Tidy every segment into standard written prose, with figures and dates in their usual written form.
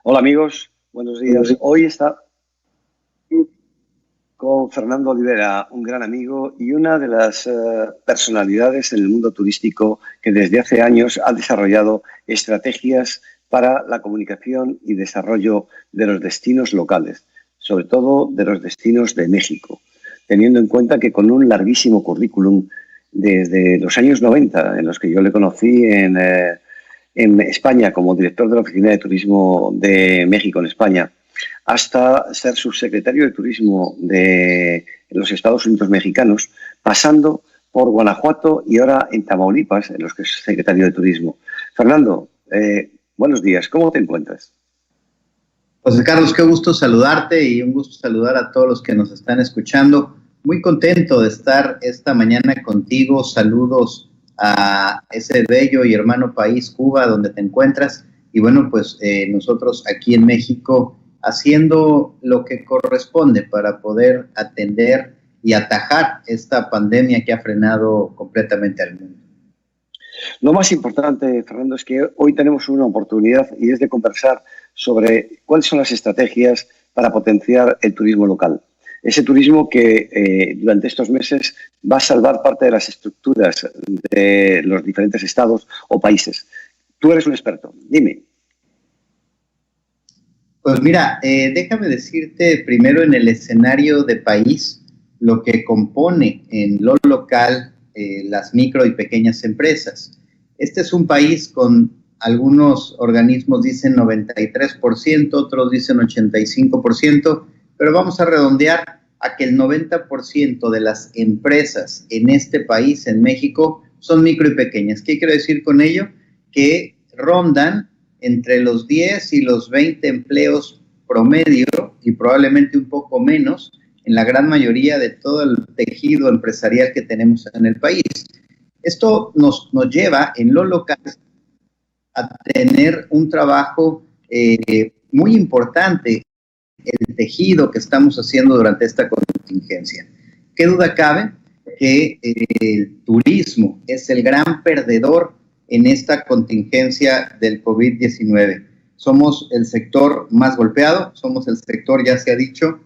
Hola amigos, buenos días. Hoy está con Fernando Olivera, un gran amigo y una de las personalidades en el mundo turístico que desde hace años ha desarrollado estrategias para la comunicación y desarrollo de los destinos locales, sobre todo de los destinos de México, teniendo en cuenta que con un larguísimo currículum desde los años 90, en los que yo le conocí en España como director de la Oficina de Turismo de México en España, hasta ser subsecretario de Turismo de los Estados Unidos mexicanos, pasando por Guanajuato y ahora en Tamaulipas, en los que es secretario de Turismo. Fernando, buenos días, ¿cómo te encuentras? José Carlos, qué gusto saludarte y un gusto saludar a todos los que nos están escuchando. Muy contento de estar esta mañana contigo. Saludos a ese bello y hermano país, Cuba, donde te encuentras. Y bueno, pues nosotros aquí en México haciendo lo que corresponde para poder atender y atajar esta pandemia que ha frenado completamente al mundo. Lo más importante, Fernando, es que hoy tenemos una oportunidad y es de conversar sobre cuáles son las estrategias para potenciar el turismo local. Ese turismo que durante estos meses va a salvar parte de las estructuras de los diferentes estados o países. Tú eres un experto, dime. Pues mira, déjame decirte primero en el escenario de país lo que compone en lo local las micro y pequeñas empresas. Este es un país con algunos organismos dicen 93%, otros dicen 85%, pero vamos a redondear a que el 90% de las empresas en este país, en México, son micro y pequeñas. ¿Qué quiero decir con ello? Que rondan entre los 10 y los 20 empleos promedio y probablemente un poco menos en la gran mayoría de todo el tejido empresarial que tenemos en el país. Esto nos lleva en lo local a tener un trabajo muy importante, el tejido que estamos haciendo durante esta contingencia. ¿Qué duda cabe? Que el turismo es el gran perdedor en esta contingencia del COVID-19. Somos el sector más golpeado, somos el sector, ya se ha dicho,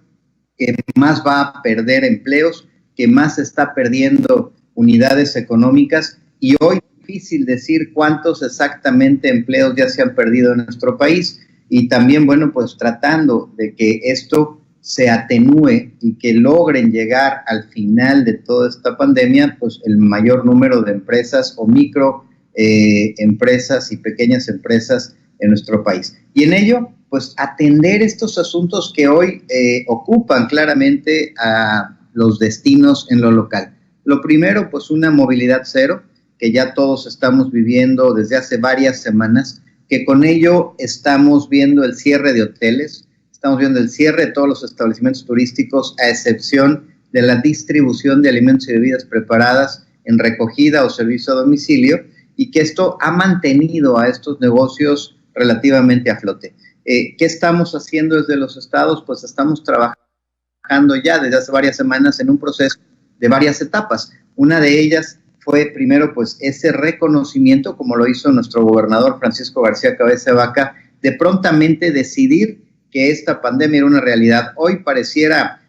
que más va a perder empleos, que más está perdiendo unidades económicas y hoy es difícil decir cuántos exactamente empleos ya se han perdido en nuestro país y también, bueno, pues tratando de que esto se atenúe y que logren llegar al final de toda esta pandemia, pues el mayor número de empresas o micro empresas y pequeñas empresas en nuestro país. Y en ello, pues atender estos asuntos que hoy ocupan claramente a los destinos en lo local. Lo primero, pues una movilidad cero, que ya todos estamos viviendo desde hace varias semanas, que con ello estamos viendo el cierre de hoteles, estamos viendo el cierre de todos los establecimientos turísticos, a excepción de la distribución de alimentos y bebidas preparadas en recogida o servicio a domicilio, y que esto ha mantenido a estos negocios relativamente a flote. ¿Qué estamos haciendo desde los estados? Pues estamos trabajando ya desde hace varias semanas en un proceso de varias etapas. Una de ellas fue primero pues ese reconocimiento, como lo hizo nuestro gobernador Francisco García Cabeza de Vaca, de prontamente decidir que esta pandemia era una realidad. Hoy pareciera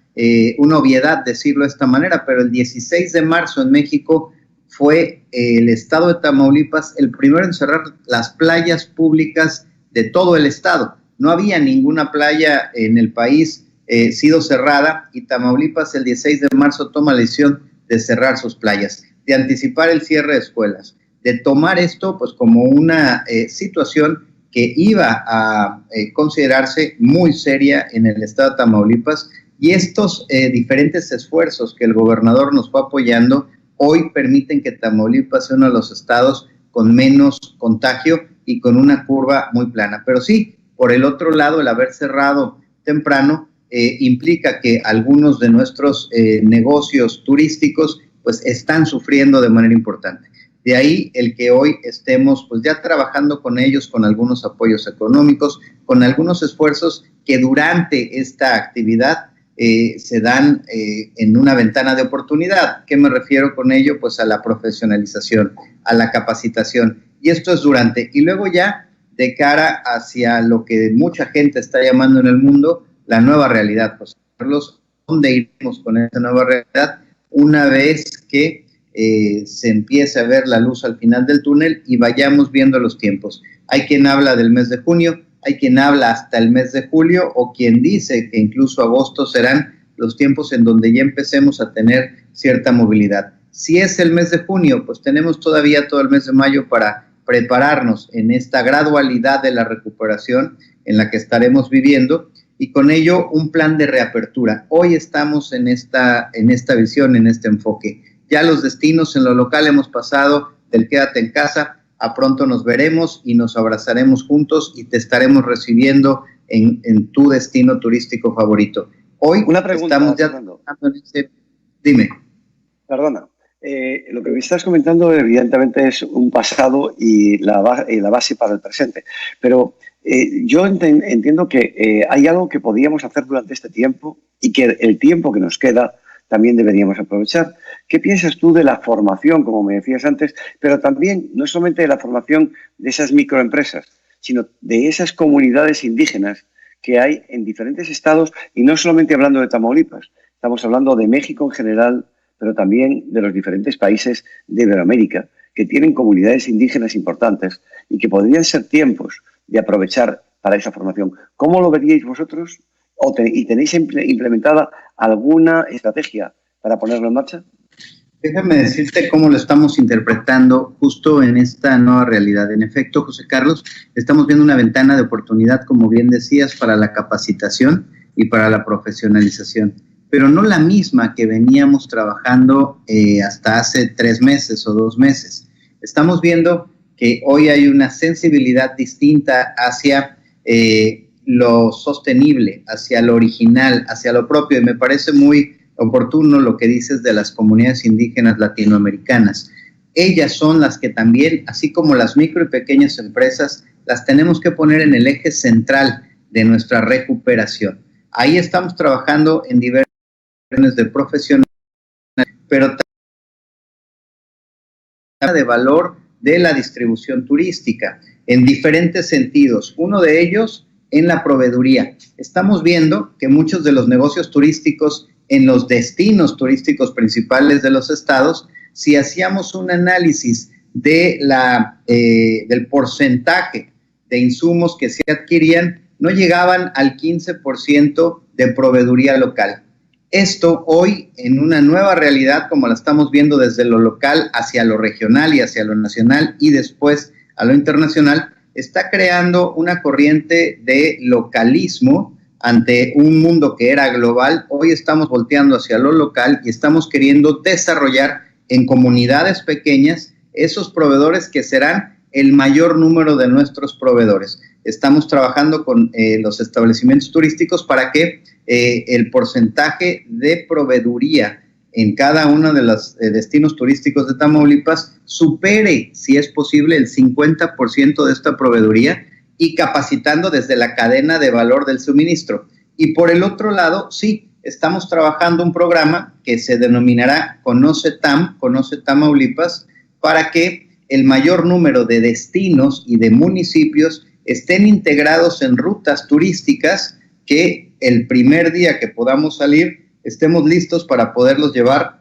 una obviedad decirlo de esta manera, pero el 16 de marzo en México fue el estado de Tamaulipas el primero en cerrar las playas públicas de todo el estado. No había ninguna playa en el país sido cerrada y Tamaulipas el 16 de marzo toma la decisión de cerrar sus playas, de anticipar el cierre de escuelas, de tomar esto pues como una situación que iba a considerarse muy seria en el estado de Tamaulipas y estos diferentes esfuerzos que el gobernador nos fue apoyando hoy permiten que Tamaulipas sea uno de los estados con menos contagio y con una curva muy plana. Pero sí, por el otro lado, el haber cerrado temprano implica que algunos de nuestros negocios turísticos pues están sufriendo de manera importante. De ahí el que hoy estemos pues ya trabajando con ellos, con algunos apoyos económicos, con algunos esfuerzos que durante esta actividad se dan en una ventana de oportunidad. ¿Qué me refiero con ello? Pues a la profesionalización, a la capacitación. Y esto es durante. Y luego ya de cara hacia lo que mucha gente está llamando en el mundo la nueva realidad. Pues, Carlos, ¿dónde iremos con esta nueva realidad una vez que se empiece a ver la luz al final del túnel y vayamos viendo los tiempos? Hay quien habla del mes de junio, hay quien habla hasta el mes de julio, o quien dice que incluso agosto serán los tiempos en donde ya empecemos a tener cierta movilidad. Si es el mes de junio, pues tenemos todavía todo el mes de mayo para prepararnos en esta gradualidad de la recuperación en la que estaremos viviendo, y con ello un plan de reapertura. Hoy estamos en esta visión, en este enfoque. Ya los destinos en lo local hemos pasado del quédate en casa a pronto nos veremos y nos abrazaremos juntos y te estaremos recibiendo en tu destino turístico favorito. Hoy una pregunta, estamos ya Fernando. Dime. Perdona. Lo que me estás comentando evidentemente es un pasado y la base para el presente, pero yo entiendo que hay algo que podíamos hacer durante este tiempo y que el tiempo que nos queda también deberíamos aprovechar. ¿Qué piensas tú de la formación, como me decías antes, pero también no solamente de la formación de esas microempresas, sino de esas comunidades indígenas que hay en diferentes estados, y no solamente hablando de Tamaulipas, estamos hablando de México en general, pero también de los diferentes países de Iberoamérica, que tienen comunidades indígenas importantes y que podrían ser tiempos de aprovechar para esa formación? ¿Cómo lo veríais vosotros? ¿Y tenéis implementada alguna estrategia para ponerlo en marcha? Déjame decirte cómo lo estamos interpretando justo en esta nueva realidad. En efecto, José Carlos, estamos viendo una ventana de oportunidad, como bien decías, para la capacitación y para la profesionalización, pero no la misma que veníamos trabajando hasta hace 3 meses o 2 meses. Estamos viendo que hoy hay una sensibilidad distinta hacia lo sostenible, hacia lo original, hacia lo propio, y me parece muy oportuno lo que dices de las comunidades indígenas latinoamericanas. Ellas son las que también, así como las micro y pequeñas empresas, las tenemos que poner en el eje central de nuestra recuperación. Ahí estamos trabajando en diversos de profesionales, pero también de valor de la distribución turística en diferentes sentidos. Uno de ellos en la proveeduría. Estamos viendo que muchos de los negocios turísticos en los destinos turísticos principales de los estados, si hacíamos un análisis de del porcentaje de insumos que se adquirían, no llegaban al 15% de proveeduría local. Esto hoy, en una nueva realidad, como la estamos viendo desde lo local hacia lo regional y hacia lo nacional y después a lo internacional, está creando una corriente de localismo ante un mundo que era global. Hoy estamos volteando hacia lo local y estamos queriendo desarrollar en comunidades pequeñas esos proveedores que serán el mayor número de nuestros proveedores. Estamos trabajando con los establecimientos turísticos para que el porcentaje de proveeduría en cada uno de los destinos turísticos de Tamaulipas supere, si es posible, el 50% de esta proveeduría, y capacitando desde la cadena de valor del suministro. Y por el otro lado, sí, estamos trabajando un programa que se denominará Conoce Tamaulipas, para que el mayor número de destinos y de municipios estén integrados en rutas turísticas, que el primer día que podamos salir estemos listos para poderlos llevar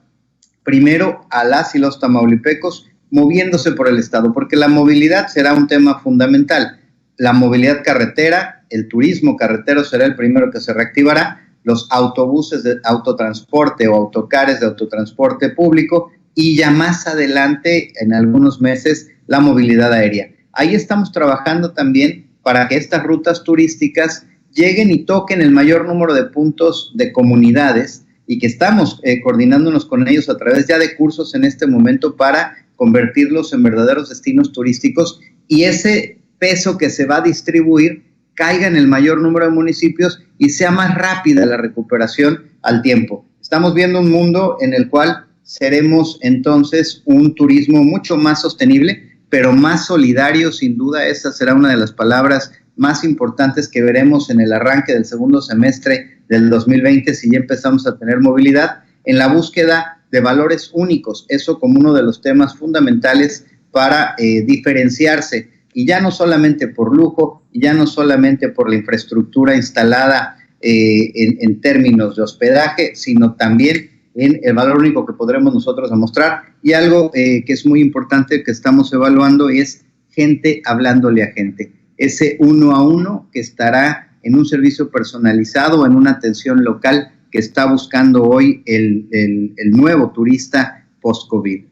primero a las y los tamaulipecos moviéndose por el estado, porque la movilidad será un tema fundamental. La movilidad carretera, el turismo carretero será el primero que se reactivará, los autobuses de autotransporte o autocares de autotransporte público, y ya más adelante, en algunos meses, la movilidad aérea. Ahí estamos trabajando también para que estas rutas turísticas lleguen y toquen el mayor número de puntos de comunidades, y que estamos coordinándonos con ellos a través ya de cursos en este momento para convertirlos en verdaderos destinos turísticos, y ese peso que se va a distribuir caiga en el mayor número de municipios y sea más rápida la recuperación al tiempo. Estamos viendo un mundo en el cual seremos entonces un turismo mucho más sostenible, pero más solidario, sin duda. Esa será una de las palabras más importantes que veremos en el arranque del segundo semestre del 2020, si ya empezamos a tener movilidad, en la búsqueda de valores únicos, eso como uno de los temas fundamentales para diferenciarse y ya no solamente por lujo, y ya no solamente por la infraestructura instalada en términos de hospedaje, sino también en el valor único que podremos nosotros demostrar. Y algo que es muy importante que estamos evaluando es gente hablándole a gente. Ese uno a uno que estará en un servicio personalizado, en una atención local que está buscando hoy el nuevo turista post-COVID.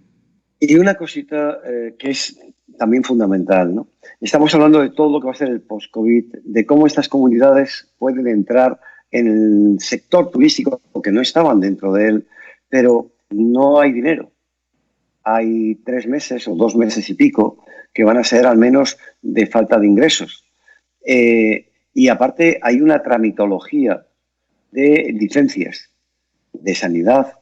Y una cosita que es también fundamental, ¿no? Estamos hablando de todo lo que va a ser el post-COVID, de cómo estas comunidades pueden entrar en el sector turístico, porque no estaban dentro de él, pero no hay dinero. Hay 3 meses o 2 meses y pico que van a ser al menos de falta de ingresos. Y aparte hay una tramitología de licencias de sanidad.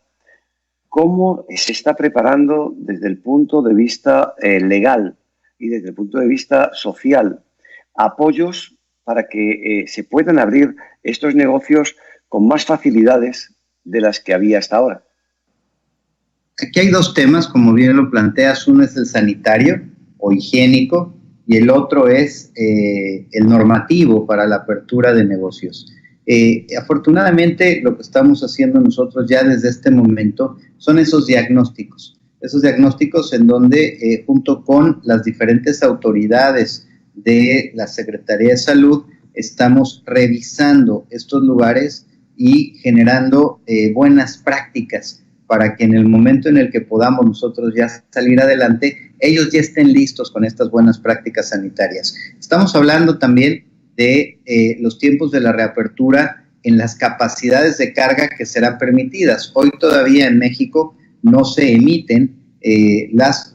¿Cómo se está preparando desde el punto de vista legal y desde el punto de vista social apoyos para que se puedan abrir estos negocios con más facilidades de las que había hasta ahora? Aquí hay 2 temas, como bien lo planteas. Uno es el sanitario o higiénico y el otro es el normativo para la apertura de negocios. Afortunadamente, lo que estamos haciendo nosotros ya desde este momento son esos diagnósticos en donde junto con las diferentes autoridades de la Secretaría de Salud estamos revisando estos lugares y generando buenas prácticas para que en el momento en el que podamos nosotros ya salir adelante, ellos ya estén listos con estas buenas prácticas sanitarias. Estamos hablando también de los tiempos de la reapertura en las capacidades de carga que serán permitidas. Hoy todavía en México no se emiten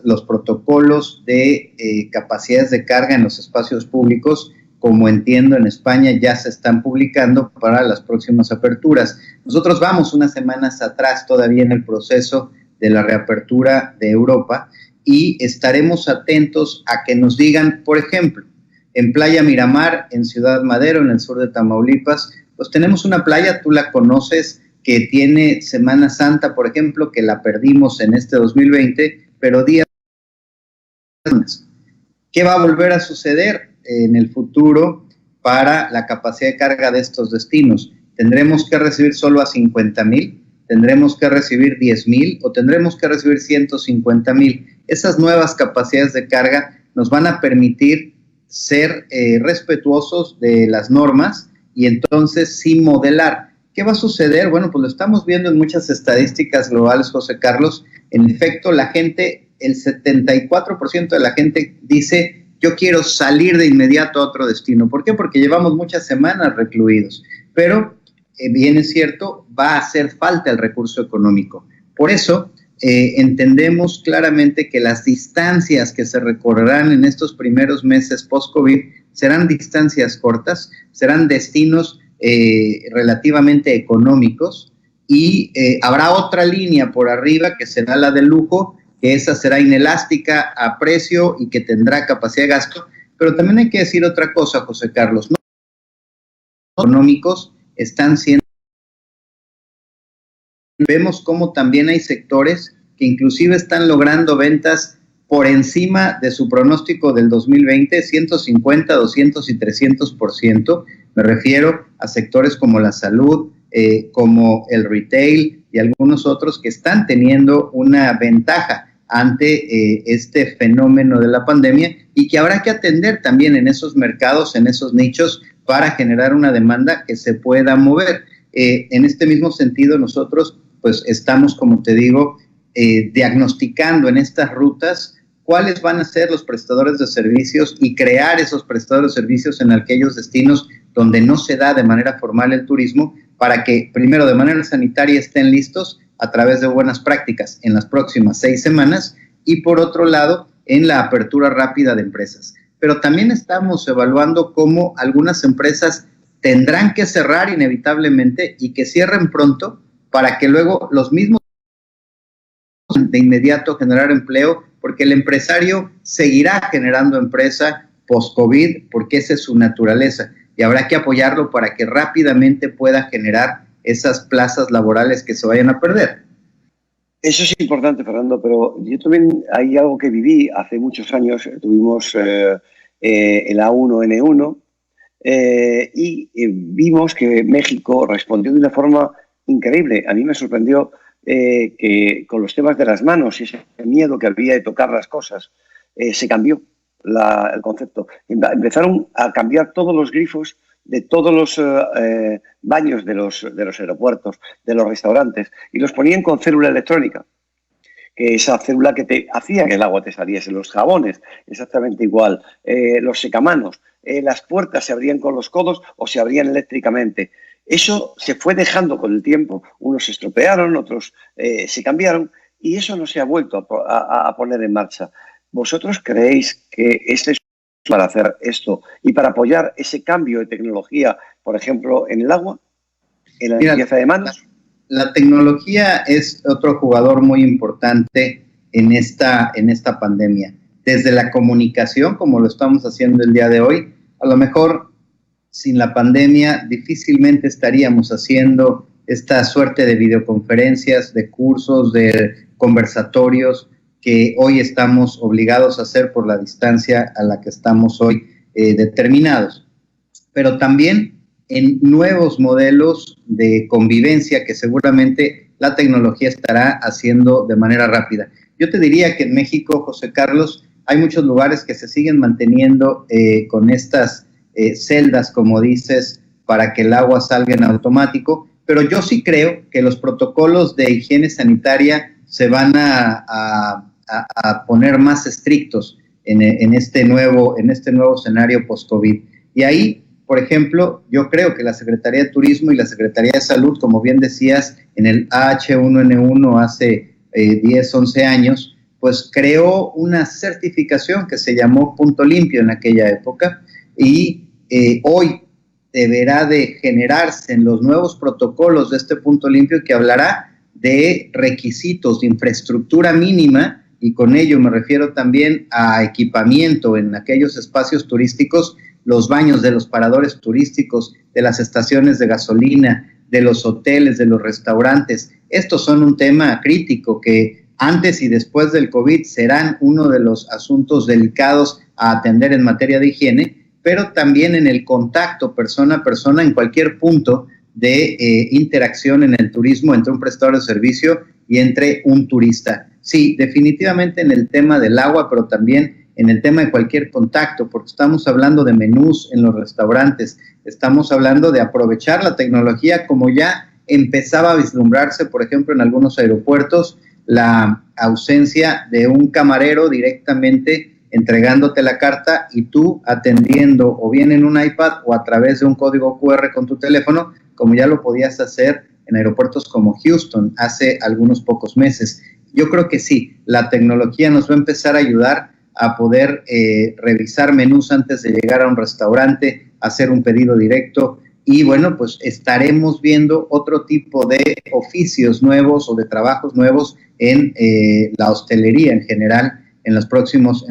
los protocolos de capacidades de carga en los espacios públicos. Como entiendo, en España ya se están publicando para las próximas aperturas. Nosotros vamos unas semanas atrás todavía en el proceso de la reapertura de Europa y estaremos atentos a que nos digan, por ejemplo, en Playa Miramar, en Ciudad Madero, en el sur de Tamaulipas, pues tenemos una playa, tú la conoces, que tiene Semana Santa, por ejemplo, que la perdimos en este 2020, pero días. ¿Qué va a volver a suceder en el futuro para la capacidad de carga de estos destinos? ¿Tendremos que recibir solo a 50,000? ¿Tendremos que recibir 10,000? ¿O tendremos que recibir 150,000? Esas nuevas capacidades de carga nos van a permitir ser respetuosos de las normas y entonces sí modelar. ¿Qué va a suceder? Bueno, pues lo estamos viendo en muchas estadísticas globales, José Carlos. En efecto, la gente, el 74% de la gente dice: yo quiero salir de inmediato a otro destino. ¿Por qué? Porque llevamos muchas semanas recluidos. Pero, bien es cierto, va a hacer falta el recurso económico. Por eso, entendemos claramente que las distancias que se recorrerán en estos primeros meses post-COVID serán distancias cortas, serán destinos relativamente económicos y habrá otra línea por arriba que será la de lujo, que esa será inelástica a precio y que tendrá capacidad de gasto. Pero también hay que decir otra cosa, José Carlos, ¿no? Económicos están siendo. Vemos cómo también hay sectores que inclusive están logrando ventas por encima de su pronóstico del 2020, 150, 200 y 300%. Me refiero a sectores como la salud, como el retail y algunos otros que están teniendo una ventaja ante este fenómeno de la pandemia y que habrá que atender también en esos mercados, en esos nichos, para generar una demanda que se pueda mover. En este mismo sentido, nosotros pues estamos, como te digo, diagnosticando en estas rutas cuáles van a ser los prestadores de servicios y crear esos prestadores de servicios en aquellos destinos donde no se da de manera formal el turismo, para que primero de manera sanitaria estén listos a través de buenas prácticas en las próximas 6 semanas y por otro lado en la apertura rápida de empresas. Pero también estamos evaluando cómo algunas empresas tendrán que cerrar inevitablemente y que cierren pronto para que luego los mismos de inmediato generar empleo, porque el empresario seguirá generando empresa post-COVID, porque esa es su naturaleza, y habrá que apoyarlo para que rápidamente pueda generar esas plazas laborales que se vayan a perder. Eso es importante, Fernando, pero yo también hay algo que viví hace muchos años. Tuvimos el A1N1, vimos que México respondió de una forma increíble. A mí me sorprendió que con los temas de las manos y ese miedo que había de tocar las cosas, se cambió el concepto. Empezaron a cambiar todos los grifos de todos los baños de los aeropuertos, de los restaurantes, y los ponían con célula electrónica, que esa célula que te hacía que el agua te saliese. Los jabones, exactamente igual. Los secamanos, las puertas se abrían con los codos o se abrían eléctricamente. Eso se fue dejando con el tiempo. Unos se estropearon, otros se cambiaron, y eso no se ha vuelto a poner en marcha. ¿Vosotros creéis que este es para hacer esto y para apoyar ese cambio de tecnología, por ejemplo, en el agua, en la limpieza de manos? La tecnología es otro jugador muy importante en esta pandemia. Desde la comunicación, como lo estamos haciendo el día de hoy, a lo mejor sin la pandemia difícilmente estaríamos haciendo esta suerte de videoconferencias, de cursos, de conversatorios que hoy estamos obligados a hacer por la distancia a la que estamos hoy determinados. Pero también en nuevos modelos de convivencia que seguramente la tecnología estará haciendo de manera rápida. Yo te diría que en México, José Carlos, hay muchos lugares que se siguen manteniendo con estas celdas, como dices, para que el agua salga en automático, pero yo sí creo que los protocolos de higiene sanitaria se van a poner más estrictos en este nuevo escenario post-COVID. Y ahí, por ejemplo, yo creo que la Secretaría de Turismo y la Secretaría de Salud, como bien decías, en el H1N1 hace 10, 11 años, pues creó una certificación que se llamó Punto Limpio en aquella época, y hoy deberá de generarse en los nuevos protocolos de este Punto Limpio, que hablará de requisitos de infraestructura mínima, y con ello me refiero también a equipamiento en aquellos espacios turísticos, los baños de los paradores turísticos, de las estaciones de gasolina, de los hoteles, de los restaurantes. Estos son un tema crítico que antes y después del COVID serán uno de los asuntos delicados a atender en materia de higiene, pero también en el contacto persona a persona en cualquier punto de interacción en el turismo entre un prestador de servicio y entre un turista. Sí, definitivamente en el tema del agua, pero también en el tema de cualquier contacto, porque estamos hablando de menús en los restaurantes, estamos hablando de aprovechar la tecnología, como ya empezaba a vislumbrarse, por ejemplo, en algunos aeropuertos, la ausencia de un camarero directamente entregándote la carta y tú atendiendo o bien en un iPad o a través de un código QR con tu teléfono, como ya lo podías hacer en aeropuertos como Houston hace algunos pocos meses. Yo creo que sí, la tecnología nos va a empezar a ayudar a poder revisar menús antes de llegar a un restaurante, hacer un pedido directo, y bueno, pues estaremos viendo otro tipo de oficios nuevos o de trabajos nuevos en la hostelería en general en los próximos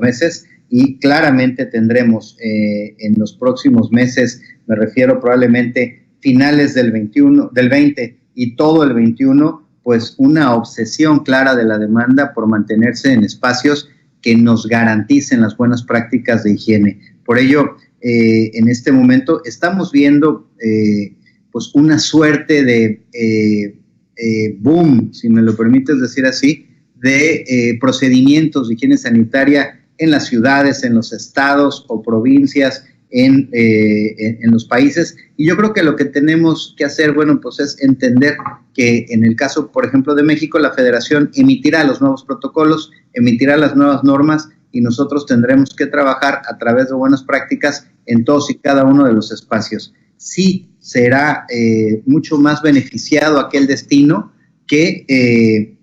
meses, y claramente tendremos en los próximos meses, me refiero probablemente finales del 20 y todo el 21, pues una obsesión clara de la demanda por mantenerse en espacios que nos garanticen las buenas prácticas de higiene. Por ello, en este momento estamos viendo pues una suerte de boom, si me lo permites decir así, de procedimientos de higiene sanitaria en las ciudades, en los estados o provincias, en los países. Y yo creo que lo que tenemos que hacer, bueno, pues es entender que en el caso, por ejemplo, de México, la Federación emitirá los nuevos protocolos, emitirá las nuevas normas, y nosotros tendremos que trabajar a través de buenas prácticas en todos y cada uno de los espacios. Sí será mucho más beneficiado aquel destino que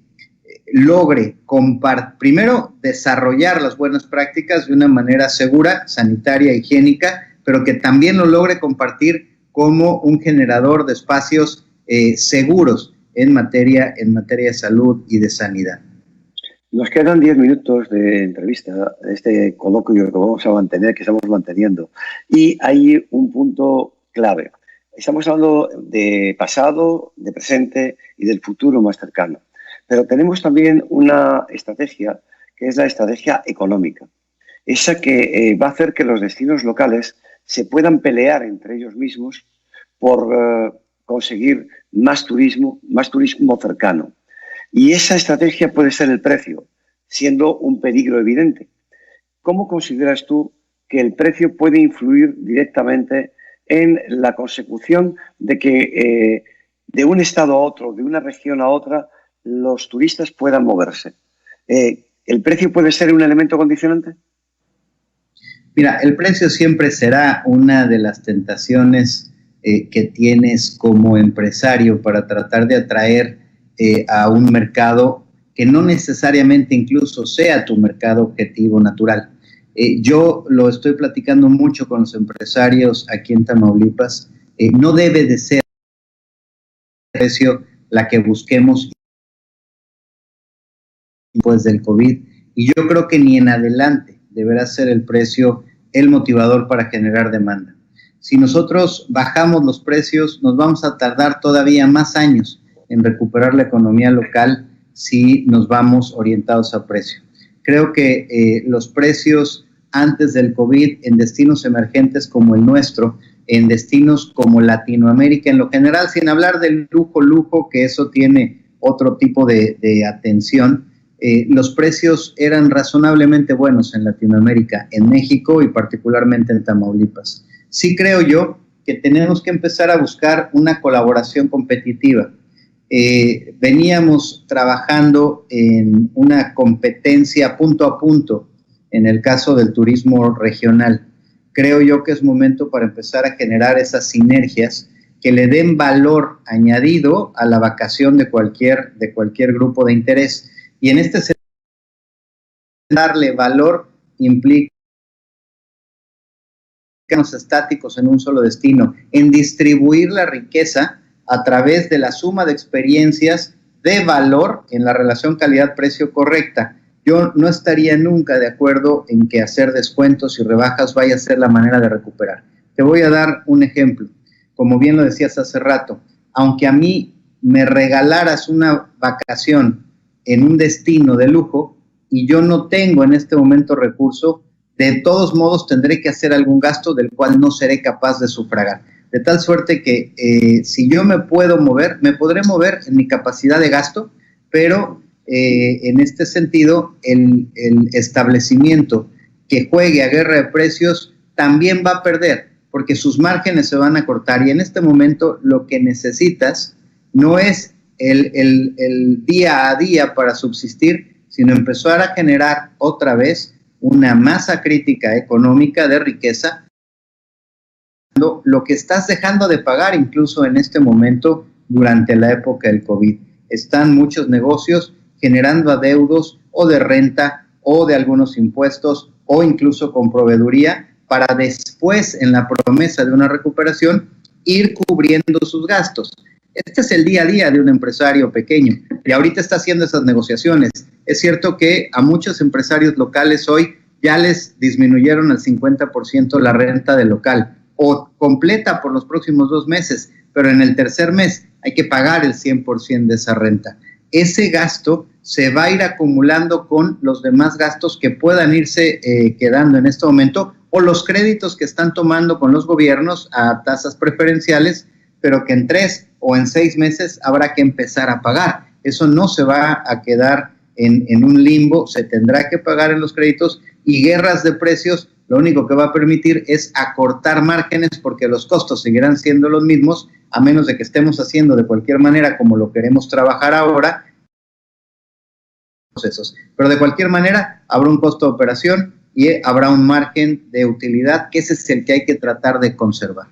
logre primero desarrollar las buenas prácticas de una manera segura, sanitaria, higiénica, pero que también lo logre compartir como un generador de espacios seguros en materia de salud y de sanidad. Nos quedan 10 minutos de entrevista, de este coloquio que vamos a mantener, que estamos manteniendo. Y hay un punto clave. Estamos hablando de pasado, de presente y del futuro más cercano. Pero tenemos también una estrategia que es la estrategia económica. esa que va a hacer que los destinos locales se puedan pelear entre ellos mismos por conseguir más turismo cercano. Y esa estrategia puede ser el precio, siendo un peligro evidente. ¿Cómo consideras tú que el precio puede influir directamente en la consecución de que de un estado a otro, de una región a otra, los turistas puedan moverse? ¿El precio puede ser un elemento condicionante? Mira, el precio siempre será una de las tentaciones que tienes como empresario para tratar de atraer a un mercado que no necesariamente incluso sea tu mercado objetivo natural. Yo lo estoy platicando mucho con los empresarios aquí en Tamaulipas. No debe de ser el precio la que busquemos después del COVID, y yo creo que ni en adelante deberá ser el precio el motivador para generar demanda. Si nosotros bajamos los precios, nos vamos a tardar todavía más años en recuperar la economía local si nos vamos orientados a precio. Creo que los precios antes del COVID en destinos emergentes como el nuestro, en destinos como Latinoamérica en lo general, sin hablar del lujo, que eso tiene otro tipo de atención, los precios eran razonablemente buenos en Latinoamérica, en México y particularmente en Tamaulipas. Sí creo yo que tenemos que empezar a buscar una colaboración competitiva. Veníamos trabajando en una competencia punto a punto en el caso del turismo regional. Creo yo que es momento para empezar a generar esas sinergias que le den valor añadido a la vacación de cualquier grupo de interés. Y en este sentido, darle valor implica estáticos en un solo destino, en distribuir la riqueza a través de la suma de experiencias de valor en la relación calidad-precio correcta. Yo no estaría nunca de acuerdo en que hacer descuentos y rebajas vaya a ser la manera de recuperar. Te voy a dar un ejemplo. Como bien lo decías hace rato, aunque a mí me regalaras una vacación en un destino de lujo y yo no tengo en este momento recurso, de todos modos tendré que hacer algún gasto del cual no seré capaz de sufragar. De tal suerte que si yo me puedo mover, me podré mover en mi capacidad de gasto, pero en este sentido el establecimiento que juegue a guerra de precios también va a perder, porque sus márgenes se van a cortar, y en este momento lo que necesitas no es el día a día para subsistir, sino empezar a generar otra vez una masa crítica económica de riqueza, lo que estás dejando de pagar incluso en este momento durante la época del COVID. Están muchos negocios generando adeudos o de renta o de algunos impuestos o incluso con proveeduría para después, en la promesa de una recuperación, ir cubriendo sus gastos. Este es el día a día de un empresario pequeño y ahorita está haciendo esas negociaciones. Es cierto que a muchos empresarios locales hoy ya les disminuyeron al 50% la renta del local o completa por los próximos 2 meses, pero en el tercer mes hay que pagar el 100% de esa renta. Ese gasto se va a ir acumulando con los demás gastos que puedan irse quedando en este momento, o los créditos que están tomando con los gobiernos a tasas preferenciales, pero que en 3 o en 6 meses habrá que empezar a pagar. Eso no se va a quedar en un limbo, se tendrá que pagar en los créditos, y guerras de precios lo único que va a permitir es acortar márgenes, porque los costos seguirán siendo los mismos, a menos de que estemos haciendo de cualquier manera como lo queremos trabajar ahora, procesos. Pero de cualquier manera habrá un costo de operación y habrá un margen de utilidad, que ese es el que hay que tratar de conservar.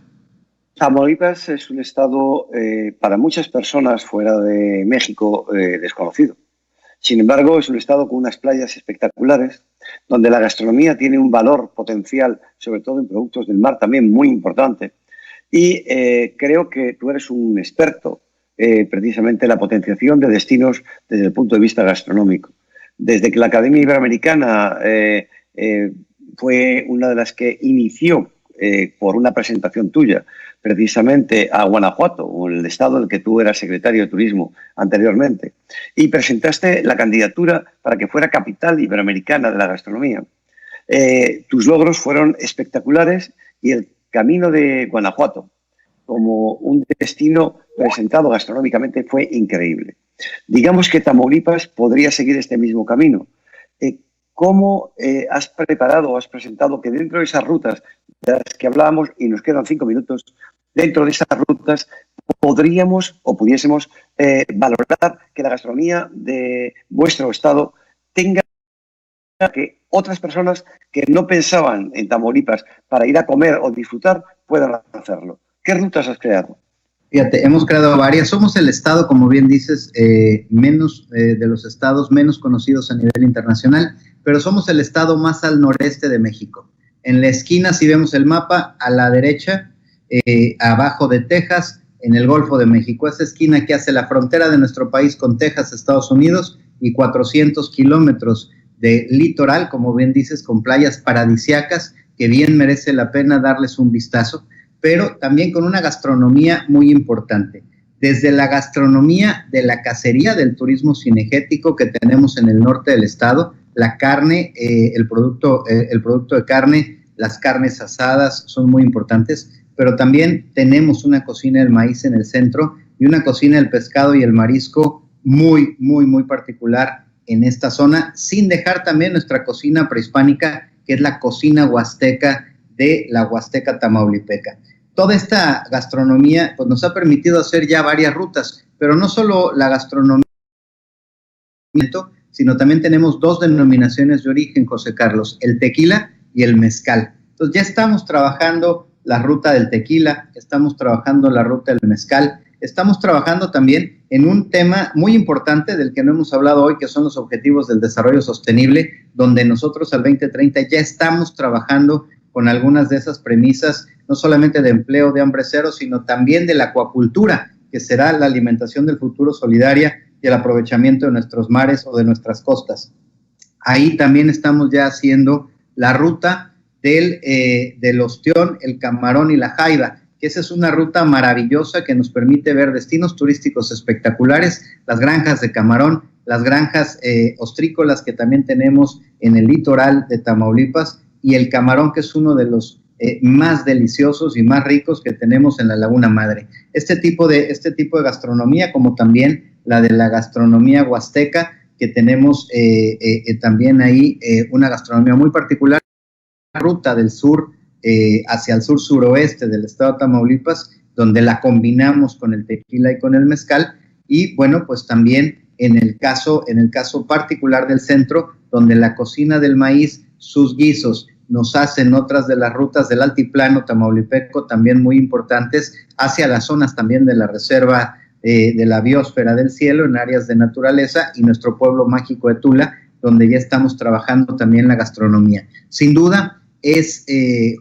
Tamaulipas es un estado para muchas personas fuera de México desconocido. Sin embargo, es un estado con unas playas espectaculares, donde la gastronomía tiene un valor potencial, sobre todo en productos del mar, también muy importante. Y creo que tú eres un experto precisamente en la potenciación de destinos desde el punto de vista gastronómico. Desde que la Academia Iberoamericana fue una de las que inició por una presentación tuya, precisamente a Guanajuato, el estado en el que tú eras secretario de Turismo anteriormente, y presentaste la candidatura para que fuera capital iberoamericana de la gastronomía. Tus logros fueron espectaculares y el camino de Guanajuato como un destino presentado gastronómicamente fue increíble. Digamos que Tamaulipas podría seguir este mismo camino. ¿Cómo has preparado o has presentado que dentro de esas rutas de las que hablábamos, y nos quedan 5 minutos, dentro de esas rutas podríamos o pudiésemos valorar que la gastronomía de vuestro estado tenga que otras personas que no pensaban en Tamaulipas para ir a comer o disfrutar puedan hacerlo? ¿Qué rutas has creado? Fíjate, hemos creado varias. Somos el estado, como bien dices, menos de los estados menos conocidos a nivel internacional, pero somos el estado más al noreste de México. En la esquina, si vemos el mapa, a la derecha, abajo de Texas, en el Golfo de México. Esa esquina que hace la frontera de nuestro país con Texas, Estados Unidos, y 400 kilómetros de litoral, como bien dices, con playas paradisíacas, que bien merece la pena darles un vistazo, pero también con una gastronomía muy importante. Desde la gastronomía de la cacería, del turismo cinegético que tenemos en el norte del estado, la carne, el producto de carne, las carnes asadas son muy importantes, pero también tenemos una cocina del maíz en el centro y una cocina del pescado y el marisco muy, muy, muy particular en esta zona, sin dejar también nuestra cocina prehispánica, que es la cocina huasteca de la Huasteca Tamaulipeca. Toda esta gastronomía pues, nos ha permitido hacer ya varias rutas, pero no solo la gastronomía, sino también tenemos 2 denominaciones de origen, José Carlos, el tequila y el mezcal. Entonces ya estamos trabajando la ruta del tequila, estamos trabajando la ruta del mezcal, estamos trabajando también en un tema muy importante del que no hemos hablado hoy, que son los objetivos del desarrollo sostenible, donde nosotros al 2030 ya estamos trabajando con algunas de esas premisas, no solamente de empleo, de hambre cero, sino también de la acuacultura, que será la alimentación del futuro solidaria y el aprovechamiento de nuestros mares o de nuestras costas. Ahí también estamos ya haciendo la ruta del ostión, el camarón y la jaiba, que esa es una ruta maravillosa que nos permite ver destinos turísticos espectaculares, las granjas de camarón, las granjas ostrícolas que también tenemos en el litoral de Tamaulipas, y el camarón, que es uno de los más deliciosos y más ricos que tenemos en la Laguna Madre. Este tipo de gastronomía, como también la de la gastronomía huasteca, que tenemos también ahí una gastronomía muy particular, ruta del sur hacia el sur-suroeste del estado de Tamaulipas, donde la combinamos con el tequila y con el mezcal, y bueno, pues también en el caso particular del centro, donde la cocina del maíz, sus guisos, nos hacen otras de las rutas del altiplano tamaulipeco también muy importantes hacia las zonas también de la reserva de la biosfera del cielo en áreas de naturaleza y nuestro pueblo mágico de Tula, donde ya estamos trabajando también la gastronomía. Sin duda es,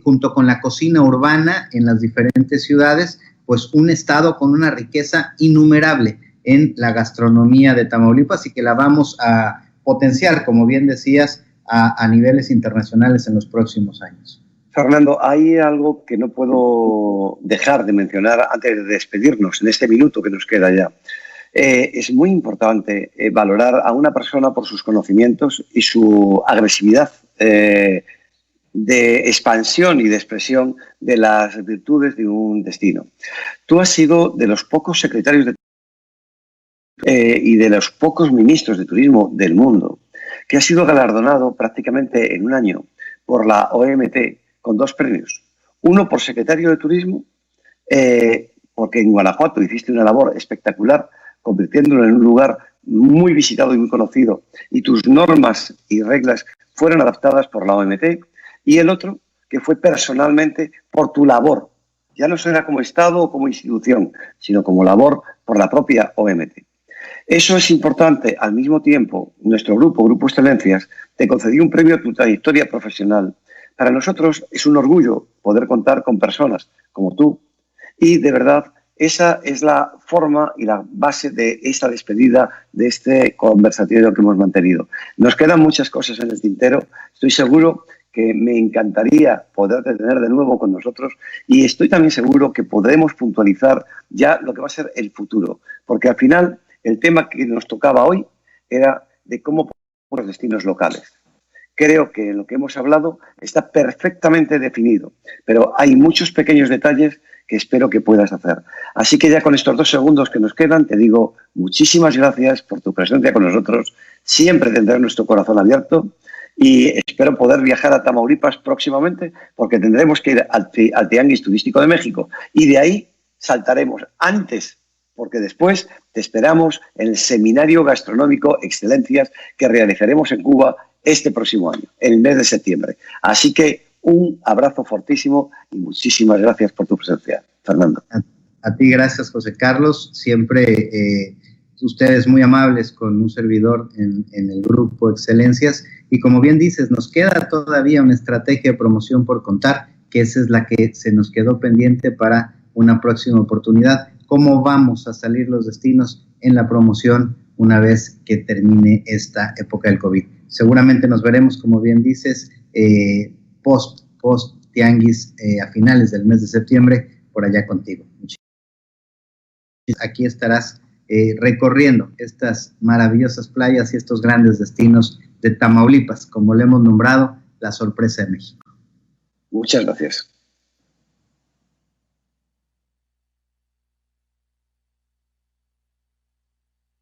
junto con la cocina urbana en las diferentes ciudades, pues un estado con una riqueza innumerable en la gastronomía de Tamaulipas y que la vamos a potenciar, como bien decías, a niveles internacionales en los próximos años. Fernando, hay algo que no puedo dejar de mencionar antes de despedirnos en este minuto que nos queda ya. Es muy importante valorar a una persona por sus conocimientos y su agresividad de expansión y de expresión de las virtudes de un destino. Tú has sido de los pocos secretarios de y de los pocos ministros de turismo del mundo que ha sido galardonado prácticamente en un año por la OMT con 2 premios. Uno por secretario de Turismo, porque en Guanajuato hiciste una labor espectacular, convirtiéndolo en un lugar muy visitado y muy conocido, y tus normas y reglas fueron adaptadas por la OMT. Y el otro, que fue personalmente por tu labor, ya no será como Estado o como institución, sino como labor por la propia OMT. Eso es importante. Al mismo tiempo, nuestro Grupo Excelencias, te concedió un premio a tu trayectoria profesional. Para nosotros es un orgullo poder contar con personas como tú y, de verdad, esa es la forma y la base de esta despedida, de este conversatorio que hemos mantenido. Nos quedan muchas cosas en el tintero. Estoy seguro que me encantaría poderte tener de nuevo con nosotros y estoy también seguro que podremos puntualizar ya lo que va a ser el futuro, porque al final el tema que nos tocaba hoy era de cómo los destinos locales. Creo que lo que hemos hablado está perfectamente definido, pero hay muchos pequeños detalles que espero que puedas hacer. Así que ya con estos 2 segundos que nos quedan, te digo muchísimas gracias por tu presencia con nosotros. Siempre tendrás nuestro corazón abierto y espero poder viajar a Tamaulipas próximamente, porque tendremos que ir al Tianguis Turístico de México y de ahí saltaremos antes, porque después te esperamos en el Seminario Gastronómico Excelencias que realizaremos en Cuba este próximo año, en el mes de septiembre. Así que un abrazo fortísimo y muchísimas gracias por tu presencia, Fernando. A ti gracias, José Carlos. Siempre ustedes muy amables con un servidor en el grupo Excelencias. Y como bien dices, nos queda todavía una estrategia de promoción por contar, que esa es la que se nos quedó pendiente para una próxima oportunidad. ¿Cómo vamos a salir los destinos en la promoción una vez que termine esta época del COVID? Seguramente nos veremos, como bien dices, post tianguis a finales del mes de septiembre, por allá contigo. Aquí estarás recorriendo estas maravillosas playas y estos grandes destinos de Tamaulipas, como le hemos nombrado, la sorpresa de México. Muchas gracias.